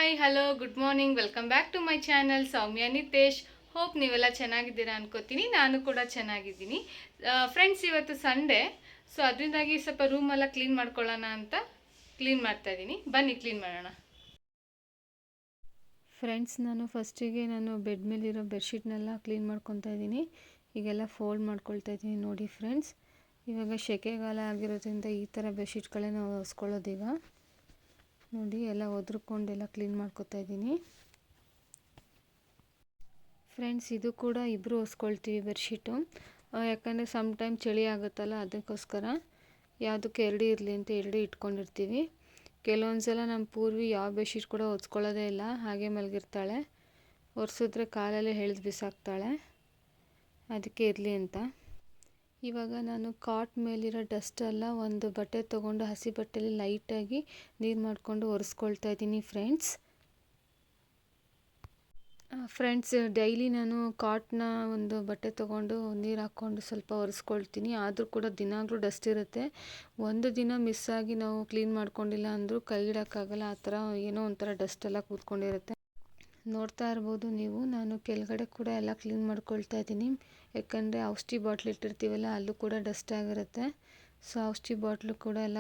Hi hello good morning welcome back to my channel Soumya Nitesh. Hope ನೀವೆಲ್ಲ ಚೆನ್ನಾಗಿದ್ದೀರಾ ಅನ್ಕೋತೀನಿ. ನಾನು ಕೂಡ ಚೆನ್ನಾಗಿದ್ದೀನಿ ಫ್ರೆಂಡ್ಸ್. ಇವತ್ತು ಸಂಡೇ, ಸೊ ಅದರಿಂದಾಗಿ ಸ್ವಲ್ಪ ರೂಮೆಲ್ಲ ಕ್ಲೀನ್ ಮಾಡ್ಕೊಳ್ಳೋಣ ಅಂತ ಕ್ಲೀನ್ ಮಾಡ್ತಾ ಇದ್ದೀನಿ. ಬನ್ನಿ ಕ್ಲೀನ್ ಮಾಡೋಣ. ಫ್ರೆಂಡ್ಸ್, ನಾನು ಬೆಡ್ ಮೇಲಿರೋ ಬೆಡ್ಶೀಟ್ನೆಲ್ಲ ಕ್ಲೀನ್ ಮಾಡ್ಕೊತಾ ಇದ್ದೀನಿ. ಈಗೆಲ್ಲ ಫೋಲ್ಡ್ ಮಾಡ್ಕೊಳ್ತಾ ಇದ್ದೀನಿ. ನೋಡಿ ಫ್ರೆಂಡ್ಸ್, ಇವಾಗ ಸೆಕೆಗಾಲ ಆಗಿರೋದ್ರಿಂದ ಈ ಥರ ಬೆಡ್ಶೀಟ್ಗಳೇ ನಾವು ಹೊಸ್ಕೊಳ್ಳೋದೀಗ. ನೋಡಿ, ಎಲ್ಲ ಒದ್ರಕೊಂಡೆಲ್ಲ ಕ್ಲೀನ್ ಮಾಡ್ಕೊತಾ ಇದ್ದೀನಿ. ಫ್ರೆಂಡ್ಸ್, ಇದು ಕೂಡ ಇಬ್ಬರು ಹೊಸ್ಕೊಳ್ತೀವಿ ಬೆಡ್ಶೀಟು. ಯಾಕಂದರೆ ಸಮ್ ಟೈಮ್ ಚಳಿ ಆಗುತ್ತಲ್ಲ, ಅದಕ್ಕೋಸ್ಕರ ಯಾವುದಕ್ಕೆ ಎರಡು ಇರಲಿ ಅಂತ ಎರಡು ಇಟ್ಕೊಂಡಿರ್ತೀವಿ. ಕೆಲವೊಂದು ಸಲ ನಮ್ಮ ಪೂರ್ವಿ ಯಾವ ಬೆಡ್ಶೀಟ್ ಕೂಡ ಹೊಸ್ಕೊಳ್ಳೋದೇ ಇಲ್ಲ, ಹಾಗೆ ಮಲಗಿರ್ತಾಳೆ. ಒರೆಸಿದ್ರೆ ಕಾಲಲ್ಲೇ ಎಳೆದು ಬಿಸಾಕ್ತಾಳೆ, ಅದಕ್ಕೆ ಇರಲಿ ಅಂತ. ಇವಾಗ ನಾನು ಕಾಟ್ ಮೇಲಿರೋ ಡಸ್ಟೆಲ್ಲ ಒಂದು ಬಟ್ಟೆ ತೊಗೊಂಡು ಹಸಿ ಬಟ್ಟೆಯಲ್ಲಿ ಲೈಟಾಗಿ ನೀರು ಮಾಡಿಕೊಂಡು ಒರೆಸ್ಕೊಳ್ತಾ ಇದ್ದೀನಿ ಫ್ರೆಂಡ್ಸ್. ಡೈಲಿ ನಾನು ಕಾಟ್ನ ಒಂದು ಬಟ್ಟೆ ತೊಗೊಂಡು ನೀರು ಹಾಕ್ಕೊಂಡು ಸ್ವಲ್ಪ ಒರೆಸ್ಕೊಳ್ತೀನಿ. ಆದರೂ ಕೂಡ ದಿನಾಗಲೂ ಡಸ್ಟ್ ಇರುತ್ತೆ. ಒಂದು ದಿನ ಮಿಸ್ ಆಗಿ ನಾವು ಕ್ಲೀನ್ ಮಾಡ್ಕೊಂಡಿಲ್ಲ ಅಂದರೂ ಕೈ ಇಡೋಕ್ಕಾಗಲ್ಲ, ಆ ಥರ ಏನೋ ಒಂಥರ ಡಸ್ಟ್ ಎಲ್ಲ ಕೂತ್ಕೊಂಡಿರುತ್ತೆ. ನೋಡ್ತಾ ಇರ್ಬೋದು ನೀವು, ನಾನು ಕೆಳಗಡೆ ಕೂಡ ಎಲ್ಲ ಕ್ಲೀನ್ ಮಾಡ್ಕೊಳ್ತಾ ಇದ್ದೀನಿ. ಯಾಕಂದರೆ ಔಷಧಿ ಬಾಟ್ಲ್ ಇಟ್ಟಿರ್ತೀವಲ್ಲ, ಅಲ್ಲೂ ಕೂಡ ಡಸ್ಟ್ ಆಗಿರುತ್ತೆ. ಸೊ ಔಷಧಿ ಬಾಟ್ಲು ಕೂಡ ಎಲ್ಲ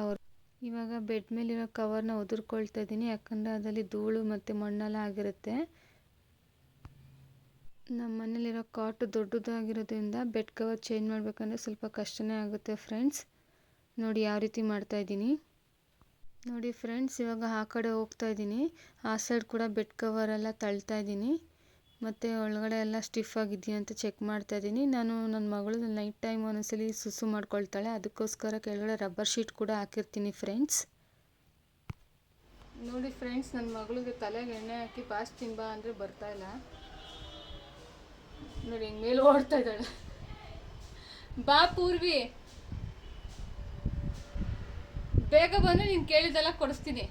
ಇವಾಗ ಬೆಡ್ ಮೇಲಿರೋ ಕವರ್ನ ಒದರ್ಕೊಳ್ತಾ ಇದ್ದೀನಿ. ಯಾಕಂದರೆ ಅದರಲ್ಲಿ ಧೂಳು ಮತ್ತು ಮಣ್ಣೆಲ್ಲ ಆಗಿರುತ್ತೆ. ನಮ್ಮ ಮನೇಲಿರೋ ಕಾಟು ದೊಡ್ಡದಾಗಿರೋದ್ರಿಂದ ಬೆಡ್ ಕವರ್ ಚೇಂಜ್ ಮಾಡಬೇಕಂದ್ರೆ ಸ್ವಲ್ಪ ಕಷ್ಟನೇ ಆಗುತ್ತೆ ಫ್ರೆಂಡ್ಸ್. ನೋಡಿ ಯಾವ ರೀತಿ ಮಾಡ್ತಾಯಿದ್ದೀನಿ. ನೋಡಿ ಫ್ರೆಂಡ್ಸ್, ಇವಾಗ ಆ ಕಡೆ ಹೋಗ್ತಾ ಇದ್ದೀನಿ. ಆ ಸೈಡ್ ಕೂಡ ಬೆಡ್ ಕವರೆಲ್ಲ ತಳ್ತಾ ಇದ್ದೀನಿ. ಮತ್ತು ಒಳಗಡೆ ಎಲ್ಲ ಸ್ಟಿಫ್ ಆಗಿದೆಯಾ ಅಂತ ಚೆಕ್ ಮಾಡ್ತಾ ಇದ್ದೀನಿ. ನಾನು ನನ್ನ ಮಗಳು ನೈಟ್ ಟೈಮ್ ಒಂದೊಂದ್ಸಲಿ ಸುಸು ಮಾಡ್ಕೊಳ್ತಾಳೆ, ಅದಕ್ಕೋಸ್ಕರ ಕೆಳಗಡೆ ರಬ್ಬರ್ ಶೀಟ್ ಕೂಡ ಹಾಕಿರ್ತೀನಿ ಫ್ರೆಂಡ್ಸ್. ನೋಡಿ ಫ್ರೆಂಡ್ಸ್, ನನ್ನ ಮಗಳಿಗೆ ತಲೆಗೆ ಎಣ್ಣೆ ಹಾಕಿ ಪಾಸ್ ತಿಂಬಾ ಅಂದರೆ ಬರ್ತಾಯಿಲ್ಲ. ನೋಡಿ ಹಿಂಗೆ ಮೇಲೆ ಓಡ್ತಾ ಇದ್ದಾಳೆ. ಬಾ ಪೂರ್ವಿ, ಬೇಗ ಬಂದು ನೀನು ಕೇಳಿದೆಲ್ಲ ಕೊಡಿಸ್ತೀನಿ.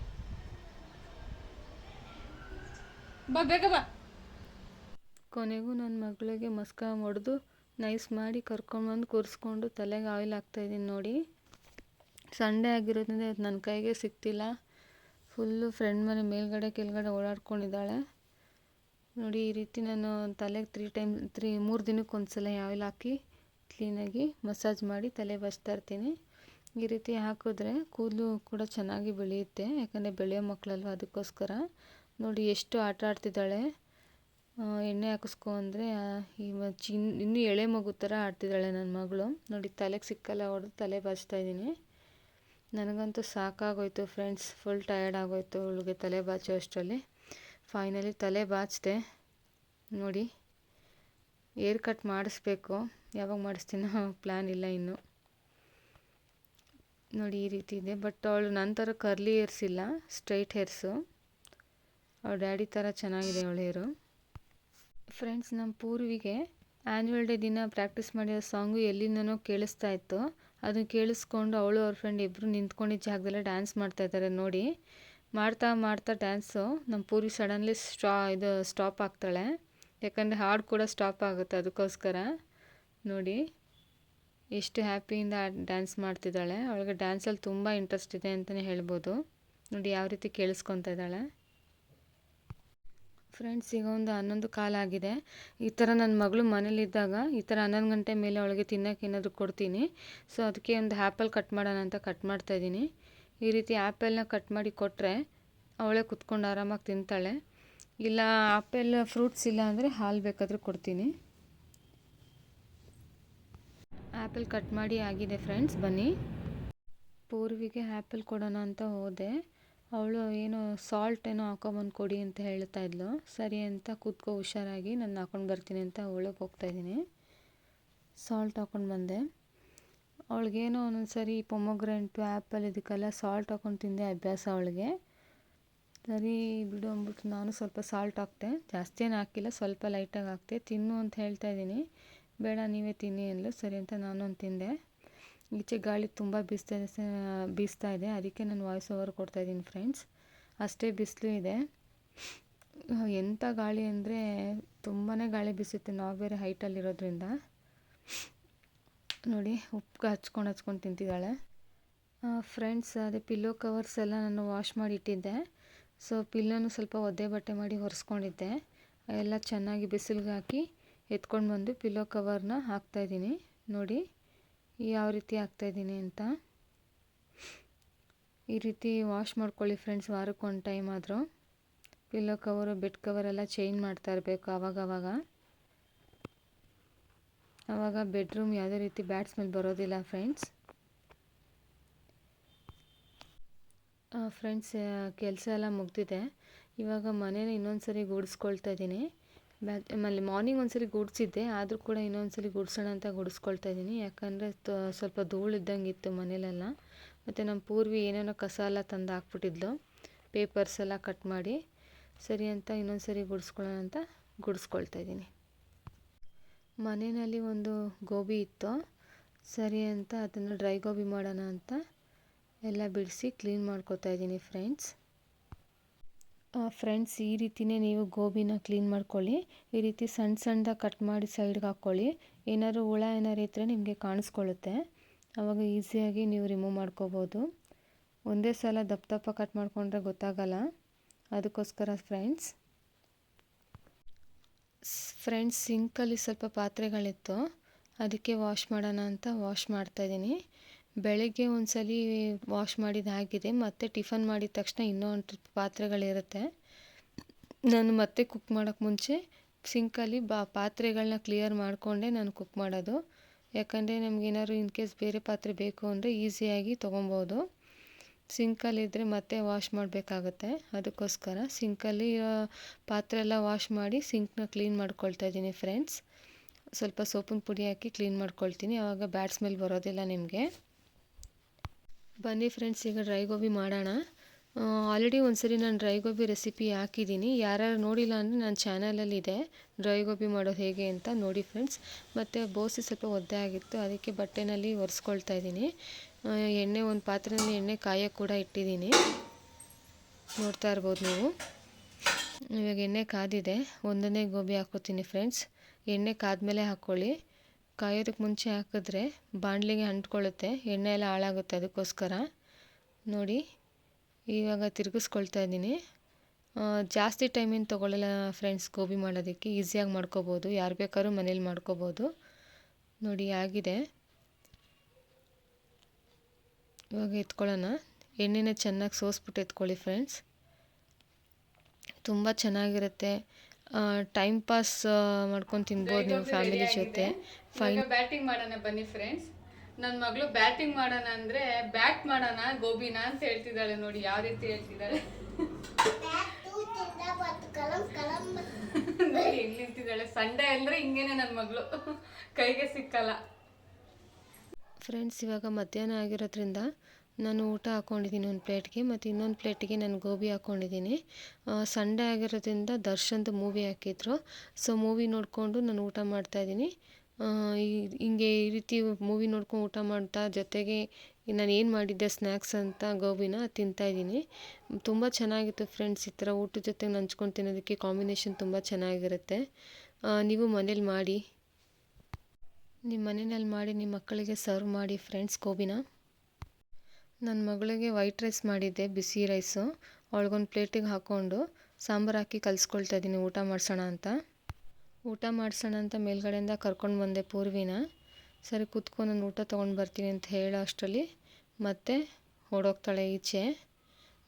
ಬಾ ಬೇಗ ಬಾ. ಕೊನೆಗೂ ನನ್ನ ಮಗಳಿಗೆ ಮಸ್ಕ ಹೊಡೆದು ನೈಸ್ ಮಾಡಿ ಕರ್ಕೊಂಡ್ಬಂದು ಕೂರಿಸ್ಕೊಂಡು ತಲೆಗೆ ಆಯಿಲ್ ಹಾಕ್ತಾಯಿದ್ದೀನಿ. ನೋಡಿ, ಸಂಡೇ ಆಗಿರೋದ್ರಿಂದ ನನ್ನ ಕೈಗೆ ಸಿಗ್ತಿಲ್ಲ. ಫುಲ್ಲು ಫ್ರೆಂಡ್ ಮನೆ ಮೇಲ್ಗಡೆ ಕೆಳಗಡೆ ಓಡಾಡ್ಕೊಂಡಿದ್ದಾಳೆ. ನೋಡಿ, ಈ ರೀತಿ ನಾನು ತಲೆಗೆ 3 ದಿನಕ್ಕೆ ಒಂದ್ಸಲ ಆಯಿಲ್ ಹಾಕಿ ಕ್ಲೀನಾಗಿ ಮಸಾಜ್ ಮಾಡಿ ತಲೆ ಬಚ್ತಾ ಇರ್ತೀನಿ. ಈ ರೀತಿ ಹಾಕಿದ್ರೆ ಕೂದಲು ಕೂಡ ಚೆನ್ನಾಗಿ ಬೆಳೆಯುತ್ತೆ. ಯಾಕಂದರೆ ಬೆಳೆಯೋ ಮಕ್ಕಳಲ್ವ, ಅದಕ್ಕೋಸ್ಕರ. ನೋಡಿ ಎಷ್ಟು ಆಟ ಆಡ್ತಿದ್ದಾಳೆ. ಎಣ್ಣೆ ಹಾಕಿಸ್ಕೊ ಅಂದರೆ ಇನ್ನೂ ಎಳೆ ಮಗು ಥರ ಆಡ್ತಿದ್ದಾಳೆ ನನ್ನ ಮಗಳು. ನೋಡಿ, ತಲೆಗೆ ಸಿಕ್ಕಲ್ಲ ಹೊಡೆದು ತಲೆ ಬಾಚ್ತಾ ಇದ್ದೀನಿ. ನನಗಂತೂ ಸಾಕಾಗೋಯ್ತು ಫ್ರೆಂಡ್ಸ್, ಫುಲ್ ಟಯರ್ಡ್ ಆಗೋಯ್ತು ಅವಳಿಗೆ ತಲೆ ಬಾಚೋ ಅಷ್ಟರಲ್ಲಿ. ಫೈನಲಿ ತಲೆ ಬಾಚಿದೆ. ನೋಡಿ, ಏರ್ ಕಟ್ ಮಾಡಿಸ್ಬೇಕು. ಯಾವಾಗ ಮಾಡಿಸ್ತೀನೋ ಪ್ಲ್ಯಾನ್ ಇಲ್ಲ ಇನ್ನು. ನೋಡಿ, ಈ ರೀತಿ ಇದೆ. ಬಟ್ ಅವಳು ನಂತರ ಕರ್ಲಿ ಹೇರ್ಸ್ ಇಲ್ಲ, ಸ್ಟ್ರೈಟ್ ಹೇರ್ಸು. ಅವಳ ಡ್ಯಾಡಿ ಥರ ಚೆನ್ನಾಗಿದೆ ಅವಳ ಹೇರು. ಫ್ರೆಂಡ್ಸ್, ನಮ್ಮ ಪೂರ್ವಿಗೆ ಆ್ಯನ್ಯುವಲ್ ಡೇ ದಿನ ಪ್ರಾಕ್ಟೀಸ್ ಮಾಡಿರೋ ಸಾಂಗು ಎಲ್ಲಿಂದನೋ ಕೇಳಿಸ್ತಾ ಇತ್ತು. ಅದನ್ನು ಕೇಳಿಸ್ಕೊಂಡು ಅವಳು ಅವ್ರ ಫ್ರೆಂಡ್ ಇಬ್ಬರು ನಿಂತ್ಕೊಂಡಿದ್ದ ಜಾಗದಲ್ಲೇ ಡ್ಯಾನ್ಸ್ ಮಾಡ್ತಾಯಿದ್ದಾರೆ. ನೋಡಿ, ಮಾಡ್ತಾ ಮಾಡ್ತಾ ಡ್ಯಾನ್ಸು ನಮ್ಮ ಪೂರ್ವಿ ಸಡನ್ಲಿ ಸ್ಟಾಪ್ ಆಗ್ತಾಳೆ. ಯಾಕಂದರೆ ಹಾಡು ಕೂಡ ಸ್ಟಾಪ್ ಆಗುತ್ತೆ, ಅದಕ್ಕೋಸ್ಕರ. ನೋಡಿ, ಎಷ್ಟು ಹ್ಯಾಪಿಯಿಂದ ಡ್ಯಾನ್ಸ್ ಮಾಡ್ತಿದ್ದಾಳೆ. ಅವಳಿಗೆ ಡ್ಯಾನ್ಸಲ್ಲಿ ತುಂಬ ಇಂಟ್ರೆಸ್ಟ್ ಇದೆ ಅಂತಲೇ ಹೇಳ್ಬೋದು. ನೋಡಿ ಯಾವ ರೀತಿ ಕೇಳಿಸ್ಕೊತಾ ಇದ್ದಾಳೆ. ಫ್ರೆಂಡ್ಸ್, ಈಗ ಒಂದು 11 ಕಾಲ ಆಗಿದೆ. ಈ ಥರ ನನ್ನ ಮಗಳು ಮನೇಲಿದ್ದಾಗ ಈ ಥರ 11 ಗಂಟೆ ಮೇಲೆ ಅವಳಿಗೆ ತಿನ್ನೋಕೆ ಏನಾದರೂ ಕೊಡ್ತೀನಿ. ಸೊ ಅದಕ್ಕೆ ಒಂದು ಆ್ಯಪಲ್ ಕಟ್ ಮಾಡೋಣ ಅಂತ ಕಟ್ ಮಾಡ್ತಾಯಿದ್ದೀನಿ. ಈ ರೀತಿ ಆ್ಯಪಲ್ನ ಕಟ್ ಮಾಡಿ ಕೊಟ್ಟರೆ ಅವಳೇ ಕುತ್ಕೊಂಡು ಆರಾಮಾಗಿ ತಿಂತಾಳೆ. ಇಲ್ಲ ಆ್ಯಪಲ್ ಫ್ರೂಟ್ಸ್ ಇಲ್ಲ ಅಂದರೆ ಹಾಲು ಬೇಕಾದರೂ ಕೊಡ್ತೀನಿ. ಆ್ಯಪಲ್ ಕಟ್ ಮಾಡಿ ಆಗಿದೆ ಫ್ರೆಂಡ್ಸ್. ಬನ್ನಿ, ಪೂರ್ವಿಗೆ ಆ್ಯಪಲ್ ಕೊಡೋಣ ಅಂತ ಹೋದೆ. ಅವಳು ಏನೋ ಸಾಲ್ಟ್ ಏನೋ ಹಾಕೊಂಬಂದು ಕೊಡಿ ಅಂತ ಹೇಳ್ತಾ ಇದ್ಲು. ಸರಿ ಅಂತ ಕೂತ್ಕೋ ಹುಷಾರಾಗಿ, ನಾನು ಹಾಕೊಂಡು ಬರ್ತೀನಿ ಅಂತ ಒಳಗೆ ಹೋಗ್ತಾಯಿದ್ದೀನಿ. ಸಾಲ್ಟ್ ಹಾಕೊಂಡು ಬಂದೆ. ಅವಳಿಗೇನೋ ಒಂದೊಂದು ಸರಿ ಪೊಮೊಗ್ರೆಂಟು ಆ್ಯಪಲ್ ಇದಕ್ಕೆಲ್ಲ ಸಾಲ್ಟ್ ಹಾಕೊಂಡು ತಿಂದೆ ಅಭ್ಯಾಸ ಅವಳಿಗೆ. ಸರಿ ಬಿಡು ಅಂದ್ಬಿಟ್ಟು ನಾನು ಸ್ವಲ್ಪ ಸಾಲ್ಟ್ ಹಾಕ್ತೆ. ಜಾಸ್ತಿ ಏನು ಹಾಕಿಲ್ಲ, ಸ್ವಲ್ಪ ಲೈಟಾಗಿ ಹಾಕ್ತೆ. ತಿನ್ನು ಅಂತ ಹೇಳ್ತಾಯಿದ್ದೀನಿ. ಬೇಡ ನೀವೇ ತಿನ್ನಿ ಅಂದ್ಲು. ಸರಿ ಅಂತ ನಾನು ಒಂದು ತಿಂದೆ. ಈಚೆ ಗಾಳಿ ತುಂಬ ಬೀಸ್ತಾ ಇದೆ, ಅದಕ್ಕೆ ನಾನು ವಾಯ್ಸ್ ಓವರ್ ಕೊಡ್ತಾಯಿದ್ದೀನಿ ಫ್ರೆಂಡ್ಸ್. ಅಷ್ಟೇ ಬಿಸಿಲು ಇದೆ. ಎಂಥ ಗಾಳಿ ಅಂದರೆ ತುಂಬಾ ಗಾಳಿ ಬೀಸುತ್ತೆ, ನಾವು ಬೇರೆ ಹೈಟಲ್ಲಿರೋದ್ರಿಂದ. ನೋಡಿ, ಉಪ್ಪು ಹಚ್ಕೊಂಡು ತಿಂತಿದ್ದಾಳೆ. ಫ್ರೆಂಡ್ಸ್, ಅದೇ ಪಿಲ್ಲೋ ಕವರ್ಸ್ ಎಲ್ಲ ನಾನು ವಾಶ್ ಮಾಡಿ ಇಟ್ಟಿದ್ದೆ. ಸೊ ಪಿಲ್ಲೋನು ಸ್ವಲ್ಪ ಒದ್ದೆ ಬಟ್ಟೆ ಮಾಡಿ ಒರೆಸ್ಕೊಂಡಿದ್ದೆ, ಎಲ್ಲ ಚೆನ್ನಾಗಿ ಬಿಸಿಲಿಗೆ ಹಾಕಿ ಎತ್ಕೊಂಡು ಬಂದು ಪಿಲ್ಲೋ ಕವರ್ನ ಹಾಕ್ತಾಯಿದ್ದೀನಿ. ನೋಡಿ ಯಾವ ರೀತಿ ಹಾಕ್ತಾಯಿದ್ದೀನಿ ಅಂತ. ಈ ರೀತಿ ವಾಶ್ ಮಾಡ್ಕೊಳ್ಳಿ ಫ್ರೆಂಡ್ಸ್, ವಾರಕ್ಕೆ ಒಂದು ಟೈಮ್ ಆದರೂ. ಪಿಲ್ಲೋ ಕವರು ಬೆಡ್ ಕವರೆಲ್ಲ ಚೇಂಜ್ ಮಾಡ್ತಾ ಇರಬೇಕು ಆವಾಗ ಬೆಡ್ರೂಮ್ ಯಾವುದೇ ರೀತಿ ಬ್ಯಾಡ್ ಸ್ಮೆಲ್ ಬರೋದಿಲ್ಲ ಫ್ರೆಂಡ್ಸ್. ಕೆಲಸ ಎಲ್ಲ ಮುಗ್ದಿದೆ. ಇವಾಗ ಮನೇನ ಇನ್ನೊಂದು ಸರಿ ಗುಡಿಸ್ಕೊಳ್ತಾ ಇದ್ದೀನಿ. ಮಾರ್ನಿಂಗ್ ಒಂದ್ಸರಿ ಗುಡಿಸಿದ್ದೆ, ಆದರೂ ಕೂಡ ಇನ್ನೊಂದು ಸರಿ ಗುಡಿಸೋಣ ಅಂತ ಗುಡಿಸ್ಕೊಳ್ತಾ ಇದ್ದೀನಿ. ಯಾಕಂದರೆ ಸ್ವಲ್ಪ ಧೂಳು ಇದ್ದಂಗೆ ಇತ್ತು ಮನೇಲೆಲ್ಲ. ಮತ್ತು ನಮ್ಮ ಪೂರ್ವಿ ಏನೇನೋ ಕಸ ಎಲ್ಲ ತಂದು ಹಾಕ್ಬಿಟ್ಟಿದ್ಲು, ಪೇಪರ್ಸ್ ಎಲ್ಲ ಕಟ್ ಮಾಡಿ. ಸರಿ ಅಂತ ಇನ್ನೊಂದು ಸರಿ ಗುಡಿಸ್ಕೊಳ್ಳೋಣ ಅಂತ ಗುಡಿಸ್ಕೊಳ್ತಾ ಇದ್ದೀನಿ. ಮನೆಯಲ್ಲಿ ಒಂದು ಗೋಬಿ ಇತ್ತು, ಸರಿ ಅಂತ ಅದನ್ನು ಡ್ರೈ ಗೋಬಿ ಮಾಡೋಣ ಅಂತ ಎಲ್ಲ ಬಿಡಿಸಿ ಕ್ಲೀನ್ ಮಾಡ್ಕೊತಾ ಇದ್ದೀನಿ ಫ್ರೆಂಡ್ಸ್. ಈ ರೀತಿಯೇ ನೀವು ಗೋಬಿನ ಕ್ಲೀನ್ ಮಾಡ್ಕೊಳ್ಳಿ. ಈ ರೀತಿ ಸಣ್ಣ ಸಣ್ಣದಾಗಿ ಕಟ್ ಮಾಡಿ ಸೈಡ್ಗೆ ಹಾಕ್ಕೊಳ್ಳಿ. ಏನಾದ್ರು ಹುಳ ಇದ್ದರೆ ನಿಮಗೆ ಕಾಣಿಸ್ಕೊಳ್ಳುತ್ತೆ, ಆವಾಗ ಈಸಿಯಾಗಿ ನೀವು ರಿಮೂವ್ ಮಾಡ್ಕೋಬೋದು. ಒಂದೇ ಸಲ ದಪ್ಪ ದಪ್ಪ ಕಟ್ ಮಾಡಿಕೊಂಡ್ರೆ ಗೊತ್ತಾಗಲ್ಲ, ಅದಕ್ಕೋಸ್ಕರ ಫ್ರೆಂಡ್ಸ್ ಸಿಂಕಲ್ಲಿ ಸ್ವಲ್ಪ ಪಾತ್ರೆಗಳಿತ್ತು, ಅದಕ್ಕೆ ವಾಶ್ ಮಾಡೋಣ ಅಂತ ವಾಶ್ ಮಾಡ್ತಾಯಿದ್ದೀನಿ. ಬೆಳಗ್ಗೆ ಒಂದ್ಸಲಿ ವಾಶ್ ಮಾಡಿದ್ದಾಗಿದೆ, ಮತ್ತು ಟಿಫನ್ ಮಾಡಿದ ತಕ್ಷಣ ಇನ್ನೊಂದು ಟ್ರಿಪ್ ಪಾತ್ರೆಗಳಿರುತ್ತೆ. ನಾನು ಮತ್ತೆ ಕುಕ್ ಮಾಡೋಕ್ಕೆ ಮುಂಚೆ ಸಿಂಕಲ್ಲಿ ಪಾತ್ರೆಗಳನ್ನ ಕ್ಲಿಯರ್ ಮಾಡಿಕೊಂಡೇ ನಾನು ಕುಕ್ ಮಾಡೋದು. ಯಾಕಂದರೆ ನಮಗೇನಾದ್ರು ಇನ್ ಕೇಸ್ ಬೇರೆ ಪಾತ್ರೆ ಬೇಕು ಅಂದರೆ ಈಸಿಯಾಗಿ ತೊಗೊಬೋದು. ಸಿಂಕಲ್ಲಿದ್ದರೆ ಮತ್ತೆ ವಾಶ್ ಮಾಡಬೇಕಾಗತ್ತೆ, ಅದಕ್ಕೋಸ್ಕರ ಸಿಂಕಲ್ಲಿ ಪಾತ್ರೆ ಎಲ್ಲ ವಾಶ್ ಮಾಡಿ ಸಿಂಕ್ನ ಕ್ಲೀನ್ ಮಾಡ್ಕೊಳ್ತಾ ಇದ್ದೀನಿ ಫ್ರೆಂಡ್ಸ್. ಸ್ವಲ್ಪ ಸೋಪಿನ ಪುಡಿ ಹಾಕಿ ಕ್ಲೀನ್ ಮಾಡ್ಕೊಳ್ತೀನಿ, ಆವಾಗ ಬ್ಯಾಡ್ ಸ್ಮೆಲ್ ಬರೋದಿಲ್ಲ ನಿಮಗೆ. ಬನ್ನಿ ಫ್ರೆಂಡ್ಸ್, ಈಗ ಡ್ರೈ ಗೋಬಿ ಮಾಡೋಣ. ಆಲ್ರೆಡಿ ಒಂದ್ಸರಿ ನಾನು ಡ್ರೈ ಗೋಬಿ ರೆಸಿಪಿ ಹಾಕಿದ್ದೀನಿ. ಯಾರ್ಯಾರು ನೋಡಿಲ್ಲ ಅಂದರೆ ನನ್ನ ಚಾನಲಲ್ಲಿದೆ ಡ್ರೈ ಗೋಬಿ ಮಾಡೋದು ಹೇಗೆ ಅಂತ ನೋಡಿ ಫ್ರೆಂಡ್ಸ್. ಮತ್ತು ಬೋಸಿ ಸ್ವಲ್ಪ ಒದ್ದೆ ಆಗಿತ್ತು, ಅದಕ್ಕೆ ಬಟ್ಟೆನಲ್ಲಿ ಒರೆಸ್ಕೊಳ್ತಾ ಇದ್ದೀನಿ. ಒಂದು ಪಾತ್ರೆಯಲ್ಲಿ ಎಣ್ಣೆ ಕಾಯೋಕ್ಕೆ ಕೂಡ ಇಟ್ಟಿದ್ದೀನಿ, ನೋಡ್ತಾ ಇರ್ಬೋದು ನೀವು. ಇವಾಗ ಎಣ್ಣೆ ಕಾದಿದೆ, ಒಂದನೇ ಗೋಬಿ ಹಾಕೋತೀನಿ ಫ್ರೆಂಡ್ಸ್. ಎಣ್ಣೆ ಕಾದ್ಮೇಲೆ ಹಾಕ್ಕೊಳ್ಳಿ, ಕಾಯೋದಕ್ಕೆ ಮುಂಚೆ ಹಾಕಿದ್ರೆ ಬಾಣಲಿಗೆ ಅಂಟ್ಕೊಳ್ಳುತ್ತೆ, ಎಣ್ಣೆ ಎಲ್ಲ ಹಾಳಾಗುತ್ತೆ, ಅದಕ್ಕೋಸ್ಕರ. ನೋಡಿ ಇವಾಗ ತಿರುಗಿಸ್ಕೊಳ್ತಾ ಇದ್ದೀನಿ. ಜಾಸ್ತಿ ಟೈಮಿಂಗ್ ತೊಗೊಳ್ಳಲ್ಲ ಫ್ರೆಂಡ್ಸ್ ಗೋಬಿ ಮಾಡೋದಕ್ಕೆ, ಈಸಿಯಾಗಿ ಮಾಡ್ಕೋಬೋದು, ಯಾರು ಬೇಕಾದ್ರೂ ಮನೇಲಿ ಮಾಡ್ಕೋಬೋದು. ನೋಡಿ ಆಗಿದೆ, ಇವಾಗ ಎತ್ಕೊಳ್ಳೋಣ. ಎಣ್ಣೆನ ಚೆನ್ನಾಗಿ ಸೋಸ್ಬಿಟ್ಟು ಎತ್ಕೊಳ್ಳಿ ಫ್ರೆಂಡ್ಸ್, ತುಂಬ ಚೆನ್ನಾಗಿರುತ್ತೆ. ಟೈಮ್ ಪಾಸ್ ಮಾಡ್ಕೊಂಡು ತಿನ್ಬೋದು ನೀವು ಫ್ಯಾಮಿಲಿ ಜೊತೆ. ಬ್ಯಾಟಿಂಗ್ ಮಾಡೋಣ ಬನ್ನಿ ಫ್ರೆಂಡ್ಸ್. ನನ್ನ ಮಗಳು ಬ್ಯಾಟಿಂಗ್ ಮಾಡೋಣ ಅಂದರೆ ಬ್ಯಾಟ್ ಮಾಡೋಣ ಗೋಬಿನ ಅಂತ ಹೇಳ್ತಿದ್ದಾಳೆ. ನೋಡಿ ಯಾವ ರೀತಿ ಹೇಳ್ತಿದ್ದಾಳೆ, ಹೆಂಗ್ ನಿಂತಿದ್ದಾಳೆ. ಸಂಡೇ ಅಂದರೆ ಹಿಂಗೇನೆ ನನ್ನ ಮಗಳು, ಕೈಗೆ ಸಿಕ್ಕಲ್ಲ ಫ್ರೆಂಡ್ಸ್. ಇವಾಗ ಮಧ್ಯಾಹ್ನ ಆಗಿರೋದ್ರಿಂದ ನಾನು ಊಟ ಹಾಕ್ಕೊಂಡಿದ್ದೀನಿ ಒಂದು ಪ್ಲೇಟ್ಗೆ, ಮತ್ತು ಇನ್ನೊಂದು ಪ್ಲೇಟಿಗೆ ನಾನು ಗೋಬಿ ಹಾಕ್ಕೊಂಡಿದ್ದೀನಿ. ಸಂಡೇ ಆಗಿರೋದ್ರಿಂದ ದರ್ಶನ್ದು ಮೂವಿ ಹಾಕಿದ್ರು, ಸೊ ಮೂವಿ ನೋಡಿಕೊಂಡು ನಾನು ಊಟ ಮಾಡ್ತಾಯಿದ್ದೀನಿ. ಹಿಂಗೆ ಈ ರೀತಿ ಮೂವಿ ನೋಡ್ಕೊಂಡು ಊಟ ಮಾಡ್ತಾ ಜೊತೆಗೆ ನಾನು ಏನು ಮಾಡಿದ್ದೆ ಸ್ನ್ಯಾಕ್ಸ್ ಅಂತ ಗೋಬಿನ ತಿಂತಾಯಿದ್ದೀನಿ. ತುಂಬ ಚೆನ್ನಾಗಿತ್ತು ಫ್ರೆಂಡ್ಸ್. ಈ ಥರ ಊಟದ ಜೊತೆಗೆ ನಂಚ್ಕೊಂಡು ತಿನ್ನೋದಕ್ಕೆ ಕಾಂಬಿನೇಷನ್ ತುಂಬ ಚೆನ್ನಾಗಿರುತ್ತೆ. ನೀವು ಮನೇಲಿ ಮಾಡಿ, ನಿಮ್ಮ ಮನೆಯಲ್ಲಿ ಮಾಡಿ ನಿಮ್ಮ ಮಕ್ಕಳಿಗೆ ಸರ್ವ್ ಮಾಡಿ ಫ್ರೆಂಡ್ಸ್ ಗೋಬಿನ. ನನ್ನ ಮಗಳಿಗೆ ವೈಟ್ ರೈಸ್ ಮಾಡಿದ್ದೆ, ಬಿಸಿ ರೈಸು. ಅವಳಿಗೊಂದು ಪ್ಲೇಟಿಗೆ ಹಾಕ್ಕೊಂಡು ಸಾಂಬಾರು ಹಾಕಿ ಕಲಿಸ್ಕೊಳ್ತಾ ಇದ್ದೀನಿ ಊಟ ಮಾಡಿಸೋಣ ಅಂತ ಮೇಲ್ಗಡೆಯಿಂದ ಕರ್ಕೊಂಡು ಬಂದೆ ಪೂರ್ವಿನ. ಸರಿ ಕೂತ್ಕೊಂಡು ನಾನು ಊಟ ತೊಗೊಂಡು ಬರ್ತೀನಿ ಅಂತ ಹೇಳೋ ಅಷ್ಟರಲ್ಲಿ ಮತ್ತೆ ಓಡೋಗ್ತಾಳೆ ಈಚೆ.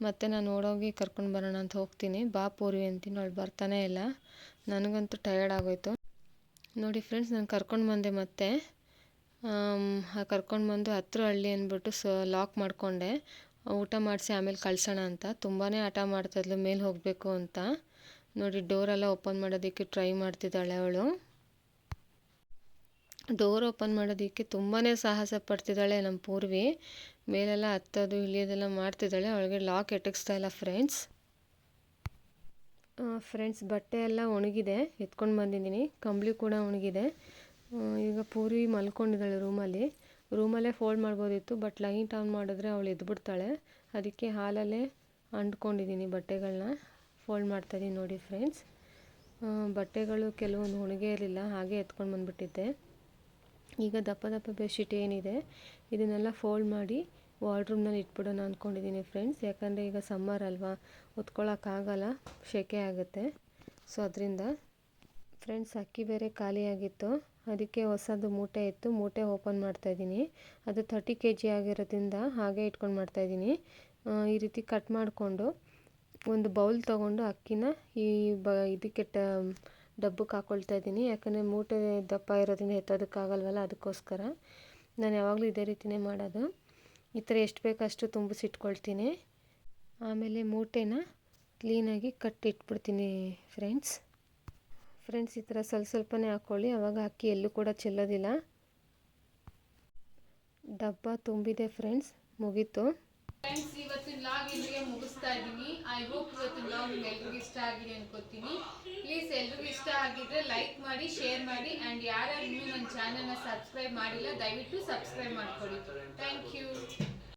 ಮತ್ತೆ ನಾನು ಓಡೋಗಿ ಕರ್ಕೊಂಡು ಬರೋಣ ಅಂತ ಹೋಗ್ತೀನಿ, ಬಾ ಪೂರ್ವಿ ಅಂತೀನಿ, ಅವಳು ಬರ್ತಾನೇ ಇಲ್ಲ. ನನಗಂತೂ ಟಯರ್ಡ್ ಆಗೋಯ್ತು. ನೋಡಿ ಫ್ರೆಂಡ್ಸ್, ನಾನು ಕರ್ಕೊಂಡು ಬಂದೆ, ಮತ್ತೆ ಕರ್ಕೊಂಡು ಬಂದು ಹಳ್ಳಿ ಅಂದ್ಬಿಟ್ಟು ಲಾಕ್ ಮಾಡಿಕೊಂಡೆ, ಊಟ ಮಾಡಿಸಿ ಆಮೇಲೆ ಕಳ್ಸೋಣ ಅಂತ. ತುಂಬಾ ಹಠ ಮಾಡ್ತಾಯಿದ್ಲು ಮೇಲೆ ಹೋಗಬೇಕು ಅಂತ. ನೋಡಿ ಡೋರೆಲ್ಲ ಓಪನ್ ಮಾಡೋದಕ್ಕೆ ಟ್ರೈ ಮಾಡ್ತಿದ್ದಾಳೆ ಅವಳು. ಡೋರ್ ಓಪನ್ ಮಾಡೋದಕ್ಕೆ ತುಂಬಾ ಸಾಹಸ ಪಡ್ತಿದ್ದಾಳೆ ನಮ್ಮ ಪೂರ್ವಿ. ಮೇಲೆಲ್ಲ ಹತ್ತೋದು ಇಳಿಯೋದೆಲ್ಲ ಮಾಡ್ತಿದ್ದಾಳೆ, ಅವಳಿಗೆ ಲಾಕ್ ಎಟಕಿಸ್ತಾ ಇಲ್ಲ ಫ್ರೆಂಡ್ಸ್. ಬಟ್ಟೆ ಎಲ್ಲ ಒಣಗಿದೆ, ಎತ್ಕೊಂಡು ಬಂದಿದ್ದೀನಿ. ಕಂಬಳಿ ಕೂಡ ಒಣಗಿದೆ. ಈಗ ಪೂರ್ವಿ ಮಲ್ಕೊಂಡಿದ್ದಾಳೆ ರೂಮಲ್ಲೇ ಫೋಲ್ಡ್ ಮಾಡ್ಬೋದಿತ್ತು, ಬಟ್ ಲೈಟ್ ಆನ್ ಮಾಡಿದ್ರೆ ಅವಳು ಎದ್ಬಿಡ್ತಾಳೆ. ಅದಕ್ಕೆ ಹಾಲಲ್ಲೇ ಅಂಟ್ಕೊಂಡಿದ್ದೀನಿ ಬಟ್ಟೆಗಳನ್ನ, ಫೋಲ್ಡ್ ಮಾಡ್ತಾಯಿದ್ದೀನಿ. ನೋಡಿ ಫ್ರೆಂಡ್ಸ್, ಬಟ್ಟೆಗಳು ಕೆಲವೊಂದು ಒಣಗೇ ಇರಲಿಲ್ಲ, ಹಾಗೆ ಎತ್ಕೊಂಡು ಬಂದುಬಿಟ್ಟಿದ್ದೆ. ಈಗ ದಪ್ಪ ದಪ್ಪ ಬೆಡ್ಶೀಟ್ ಏನಿದೆ ಇದನ್ನೆಲ್ಲ ಫೋಲ್ಡ್ ಮಾಡಿ ವಾರ್ಡ್ರೂಮ್ನಲ್ಲಿ ಇಟ್ಬಿಡೋಣ ಅಂದ್ಕೊಂಡಿದ್ದೀನಿ ಫ್ರೆಂಡ್ಸ್. ಯಾಕಂದರೆ ಈಗ ಸಮ್ಮರ್ ಅಲ್ವಾ, ಹೊತ್ಕೊಳ್ಳೋಕ್ಕಾಗಲ್ಲ, ಸೆಕೆ ಆಗುತ್ತೆ. ಸೊ ಅದರಿಂದ ಫ್ರೆಂಡ್ಸ್ ಅಕ್ಕಿ ಬೇರೆ ಖಾಲಿಯಾಗಿತ್ತು, ಅದಕ್ಕೆ ಹೊಸದು ಮೂಟೆ ಇತ್ತು, ಮೂಟೆ ಓಪನ್ ಮಾಡ್ತಾಯಿದ್ದೀನಿ. ಅದು 30 kg ಆಗಿರೋದ್ರಿಂದ ಹಾಗೆ ಇಟ್ಕೊಂಡು ಮಾಡ್ತಾಯಿದ್ದೀನಿ. ಈ ರೀತಿ ಕಟ್ ಮಾಡಿಕೊಂಡು ಒಂದು ಬೌಲ್ ತೊಗೊಂಡು ಅಕ್ಕಿನ ಈ ಇದಕ್ಕೆ ಡಬ್ಬಕ್ಕೆ ಹಾಕ್ಕೊಳ್ತಾ ಇದ್ದೀನಿ. ಯಾಕಂದರೆ ಮೂಟೆ ದಪ್ಪ ಇರೋದ್ರಿಂದ ಎತ್ತೋದಕ್ಕಾಗಲ್ವಲ್ಲ, ಅದಕ್ಕೋಸ್ಕರ ನಾನು ಯಾವಾಗಲೂ ಇದೇ ರೀತಿಯೇ ಮಾಡೋದು. ಈ ಥರ ಎಷ್ಟು ಬೇಕಷ್ಟು ತುಂಬಿಸಿಟ್ಕೊಳ್ತೀನಿ. ಆಮೇಲೆ ಮೂಟೆನ ಕ್ಲೀನಾಗಿ ಕಟ್ಟಿಟ್ಬಿಡ್ತೀನಿ ಫ್ರೆಂಡ್ಸ್. ಈ ಥರ ಸ್ವಲ್ಪನೇ ಹಾಕ್ಕೊಳ್ಳಿ, ಆವಾಗ ಅಕ್ಕಿ ಎಲ್ಲೂ ಕೂಡ ಚೆಲ್ಲೋದಿಲ್ಲ. ಡಬ್ಬ ತುಂಬಿದೆ ಫ್ರೆಂಡ್ಸ್, ಮುಗೀತು. ಫ್ರೆಂಡ್ಸ್, ಇವತ್ತಿನ ಲಾಗ್ ಇಲ್ಲಿಗೆ ಮುಗಿಸ್ತಾ ಇದ್ದೀನಿ. ಐ ಹೋಪ್ ಇವತ್ತಿನ ಲಾಗ್ ಎಲ್ರಿಗೂ ಇಷ್ಟ ಆಗಿದೆ ಅನ್ಕೋತೀನಿ. ಪ್ಲೀಸ್ ಎಲ್ರಿಗೂ ಇಷ್ಟ ಆಗಿದ್ರೆ ಲೈಕ್ ಮಾಡಿ, ಶೇರ್ ಮಾಡಿ, ಆ್ಯಂಡ್ ಯಾರ್ಯಾರು ಇನ್ನೂ ನನ್ನ ಚಾನಲ್ನ ಸಬ್ಸ್ಕ್ರೈಬ್ ಮಾಡಿಲ್ಲ ದಯವಿಟ್ಟು ಸಬ್ಸ್ಕ್ರೈಬ್ ಮಾಡ್ಕೊಳ್ಳಿ. Thank you.